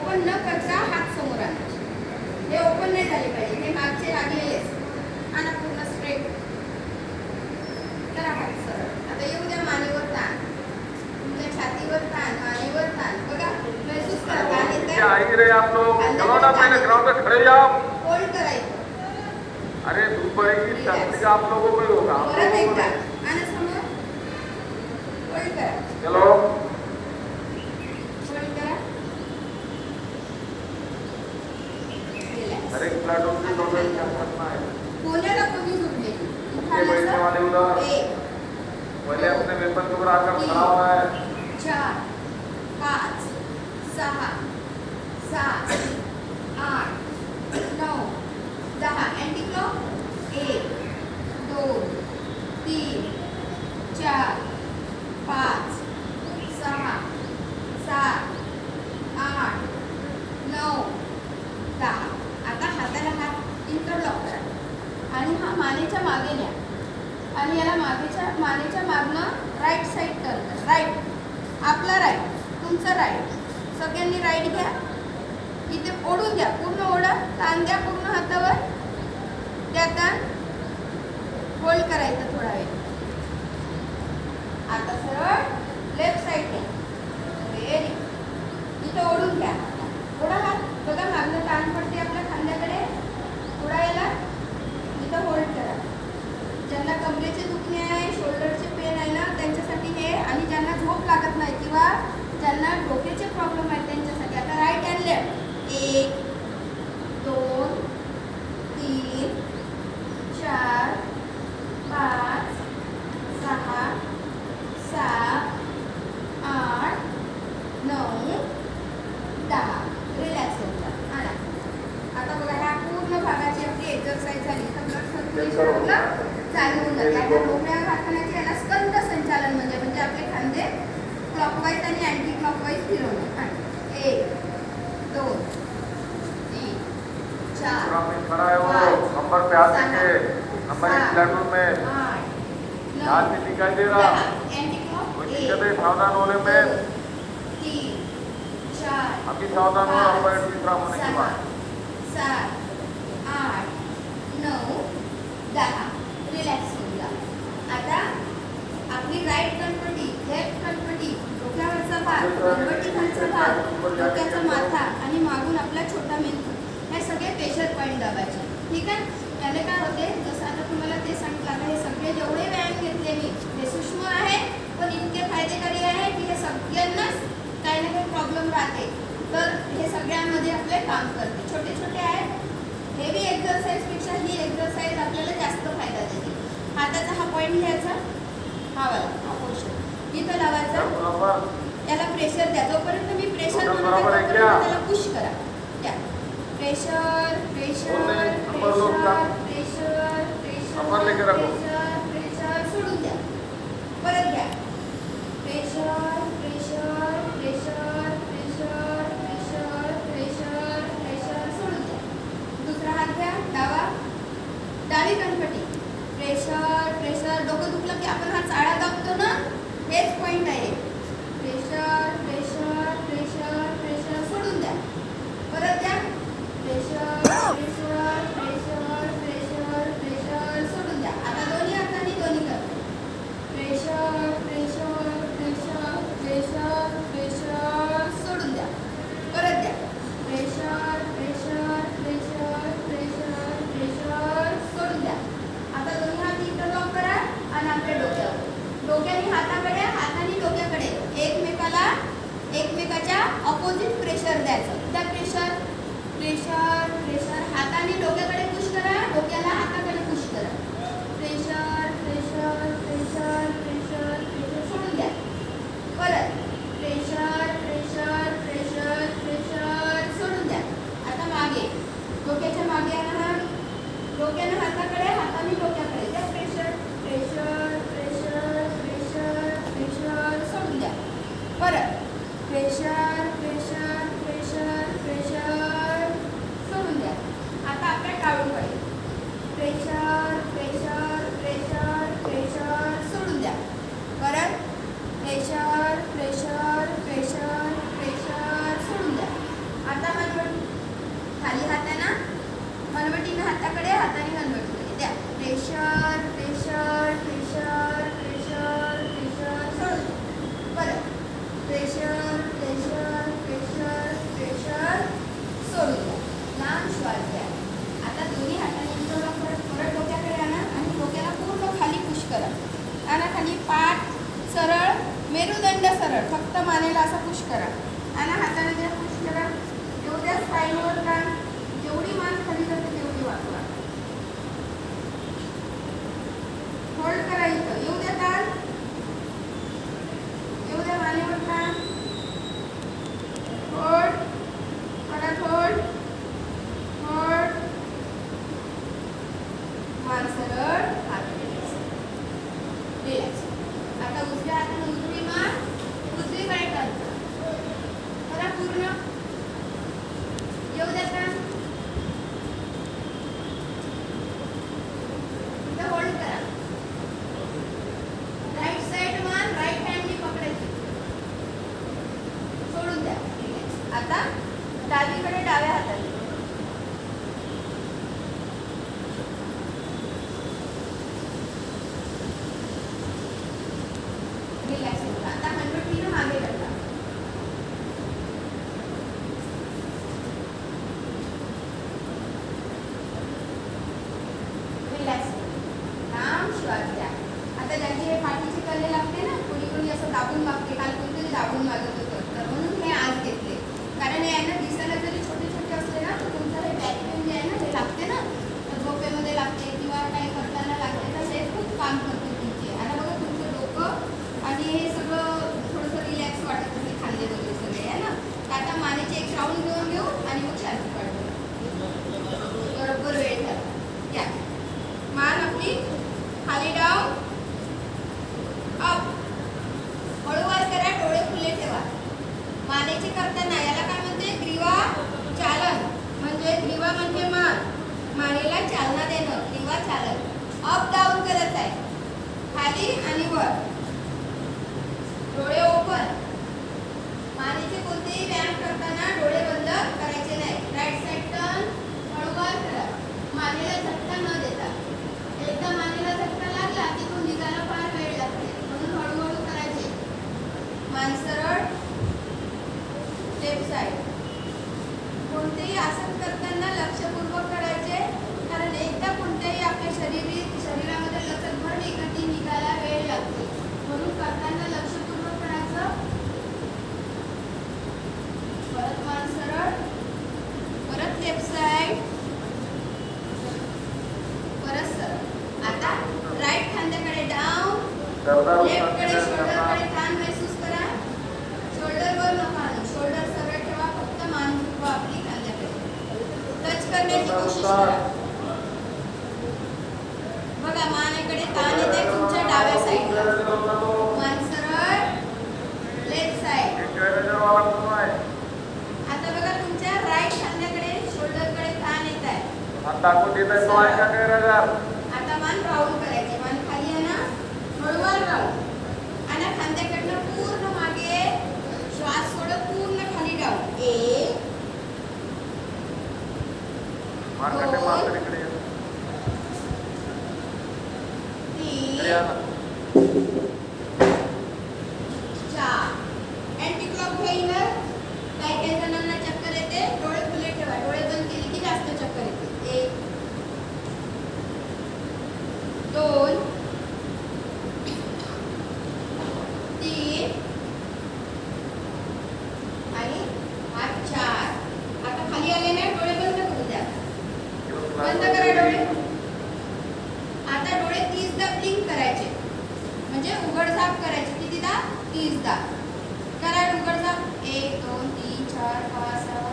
Open न करता हात समोर आणायचे. हे ओपन नाही झाले पाहिजे, हे मागचे लागलेले आणि पूर्ण स्ट्रेट करा हात सरळ. आता येऊ द्या मानेवर ताण, तुमच्या छातीवर ताण, मानेवर ताण. बघा महसूस करा ताण येते. आई रे आप लोग चलो ना, पहले ग्राउंड पे खड़े जाओ. होल्ड करायचं. अरे धूप पड़ेगी, शक्ति आप लोगों को ही होगा. परत एकदा आणि समोर होल्ड करा. चलो हर एक प्लाटून की टोटल क्या करना है. कोणाला कोणी जुडले ये बैठने वाले उधर पहले अपने वेपन को आकर खड़ा हुआ है. 4 5 6 7 8 9 10 अँटी क्लॉक 1 2 3 4 5 6 7 8 9 10. आता हाताला हात इंटरलॉक करा आणि हा मानेच्या मागे न्या आणि याला मानेच्या मागनं राईट साईड टर्न करा. राईट आपला राईट, तुमचा राईट, सगळ्यांनी राईट घ्या. इथे ओढून द्या, पूर्ण ओढा, ताण द्या पूर्ण हातावर. त्या ताण होल्ड करायचं थोडा वेळ. आता सरळ लेफ्ट साईड घ्या. व्हेरी इथे ओढून घ्या, ओढा हात. बघा मागनं ताण पडते आपल्या खांद्याकडे. थोडा याला इथं होल्ड करा. ज्यांना कमरेचे दुखणे आहे, शोल्डरचे पेन आहे ना, त्यांच्यासाठी हे. आणि ज्यांना झोप लागत नाही किंवा ज्यांना डोक्याचे प्रॉब्लेम आहेत त्यांच्यासाठी. आता राईट अँड लेफ्ट 1 2 3 4 5 6 7 8 9 10. रिलॅक्स होता. आता बघा ह्या पूर्ण भागाची आपली एक्सरसाइज झाली. तर ब्लड सर्क्युलेशन चालू होऊन जाते. आता डोक्या हाताण्याचे याला स्कंद संचालन म्हणजे आपले खांदे क्लॉकवाईज आणि अँटी क्लॉकवाईज फिरवणे. 1 2 3 4 नंबर पे आते हैं. नंबर एक प्लाटून में 8 ध्यान नहीं दिखाई दे रहा. एंटी क्लॉक कोई दिक्कत है सावधान होने में. 3 4 अभी सावधान हो. नंबर विश्राम होने के बाद 7 8 9 10. रिलॅक्स होऊन जा. आता आपली राईट कणपटी, लेफ्ट कणपटी, डोक्यावरचा भाग, कणपटी खालचा भाग, डोक्याचा माथा आणि मागून आपला छोटा मेंदू, हे सगळे प्रेशर पॉईंट दाबायचे. ठीक आहे. त्याने काय होते, जसं आता तुम्हाला ते सांगितलं. आता हे सगळे जेवढे व्यायाम घेतले मी, हे सूक्ष्म आहे पण इतके फायदेकारी आहे की हे सगळ्यांनाच काही ना काही प्रॉब्लेम राहते तर हे सगळ्यांमध्ये आपले काम करते. छोटे छोटे आहेत. हेवी एक्झरसाइजपेक्षा ही एक्झरसाइज आपल्याला जास्त फायदा देते. हाताचा हा पॉईंट घ्यायचा, हा वाला, हा पोर्शन इथं लावायचा. याला प्रेशर द्या. जोपर्यंत मी प्रेशर म्हणते त्याला पुश करा. द्या pressure pressure pressure pressure pressure pressure सोडून द्या. परत घ्या. Pressure pressure pressure pressure pressure pressure pressure सोडून द्या. दुसरा हात घ्या, डावा, डावी कणपटी. Pressure pressure. डोकं दुखलं की आपण हा चाळा दाबतो ना, हेच पॉईंट आहे. प्रेशर प्रेशर प्रेशर प्रेशर सोडून द्या. परत द्या. Pressure pressure pressure pressure pressure सोडून द्या. आता दोन्ही हातांनी दोन्ही कर. Pressure pressure pressure pressure pressure सोडून द्या. परत द्या. Pressure pressure pressure pressure pressure सोडून द्या. आता दोन्ही हात इंटरलॉक करा आणि आपल्या डोक्यावर. डोक्याने हाताकडे, हाताने डोक्याकडे एकमेकाच्या ऑपोजिट प्रेशर द्यायचं. त्या प्रेशर प्रेशर प्रेशर. हाताने डोक्याकडे पुश करा, डोक्याला हाताकडे पुश करा. Pressure pressure pressure pressure pressure सोडून द्या. परत प्रेशर प्रेशर प्रेशर प्रेशर सोडून द्या. आता मागे, डोक्याच्या मागे आणा. डोक्यानं हाताकडे, हाताने डोक्याकडे द्या. Pressure pressure pressure pressure pressure सोडून द्या. परत प्रेशर प्रेशर प्रेशर प्रेशर सोडून द्या. आता आपल्या टाळूकडे आणि पाठ सरळ, मेरुदंड सरळ. फक्त मानेला असा पुश करा आणि हाताने जे पुश करा एवढ्या स्पाईनवर का जेवढी मान खाली जाते तेवढी वाकवा. होल्ड करा इथं. येऊ द्या ताण, येऊ द्या मानेवर का. होल्ड, परत होल्ड, होल्ड. मान सरळ, हात रिलॅक्स. रिलॅक्स. आता उजव्या हाताने उजवी मान, उजवीकडे टर्न करा पूर्ण. येऊ द्या का. इथं होल्ड करा. राईट साइड मान राईट हँडनी पकडायची, सोडून द्या. रिलॅक्स. आता डावीकडे डाव्या हाताने. रिलॅक्स होता. आता हनुवटीनं मागे ढकला. रिलॅक्स. लांब श्वास घ्या. आता ज्यांची हे पाठीची कले लागते ना, कोणी कोणी असं दाबून मागते, काल कोणतरी दाबून मागत होतं, तर म्हणून हे आज घेतले. कारण हे यांना दिसायला जरी छोटे छोटे असले ना, तर तुमचं हे बॅक पेन जे आहे ना, हे लागते ना, तर झोपेमध्ये लागते किंवा काही करताना लागते, तर हे खूप काम करते तुमचे. आता बघा तुमचं डोकं आणि हे सगळं थोडंसं रिलॅक्स वाटत असेल, खाल्ले वगैरे सगळे आहे ना. तर आता मानेचे एक राऊंड घेऊ आणि मग शांती काढू. बरोबर वेळ झाला. या मान आपली खाली डाऊन, अप. हळूवार करा, डोळे खुले ठेवा. मानेचे करताना याला काय म्हणते, ग्रीवा चालन. म्हणजे ग्रीवा म्हणजे मान, मानेला चालना देणं, ग्रीवा चालन. अप डाऊन करत आहे, खाली आणि वर. डोळे ओपन. मानेचे कोणतेही व्यायाम करताना डोळे बंद करायचे नाही. राईट साइड टर्न, हळूवार करा, मानेला झटका न देता. एकदा मानेला झटका लागला की तो निघायला फार वेळ लागते, म्हणून हळूहळू करायचे. मान सरळ, लेफ्ट साइड. कोणतेही आसन करताना लक्षपूर्वक करायचे, कारण एकदा कोणत्याही आपल्या शरीरामध्ये लचक भरली का ती निघायला वेळ लागते, म्हणून करताना लक्षपूर्वक करायचं. परत मान सरळ, परत लेफ्ट साइड, परत सरळ. आता राईट खांद्याकडे डाऊन, लेफ्टकडे शोल्डरकडे ताण महसूस करा. शोल्डरवर नका आणू, शोल्डर सरळ ठेवा, फक्त मान झुकवा आपली खांद्याकडे. टच करण्याची कोशिश करा. बघा मानेकडे ताण येते तुमच्या डाव्या साईडला. मान सरळ, लेफ्ट साइड. आता बघा तुमच्या राईट खांद्याकडे शोल्डरकडे ताण येत आहे. आता मान राऊंड करायची. मान खाली आहे ना, हळूवार राऊंड. आणि खांद्याकडनं पूर्ण मागे श्वास सोडत पूर्ण खाली डाऊन. 1 2 3 4. Anti clock घेईनर. काही जणांना चक्कर येते, डोळे खुले ठेवा. डोळे बंद केले की जास्त चक्कर येते. 1 2 3 आणि 4. आता खाली आले ना, डोळे बंद करू द्या. बंद करा डोळे. आता डोळे 30दा ब्लिंक करायचे, म्हणजे उघडझाप करायची. कितीदा? 30दा करा उघडझाप. 1 2 3 4 5 6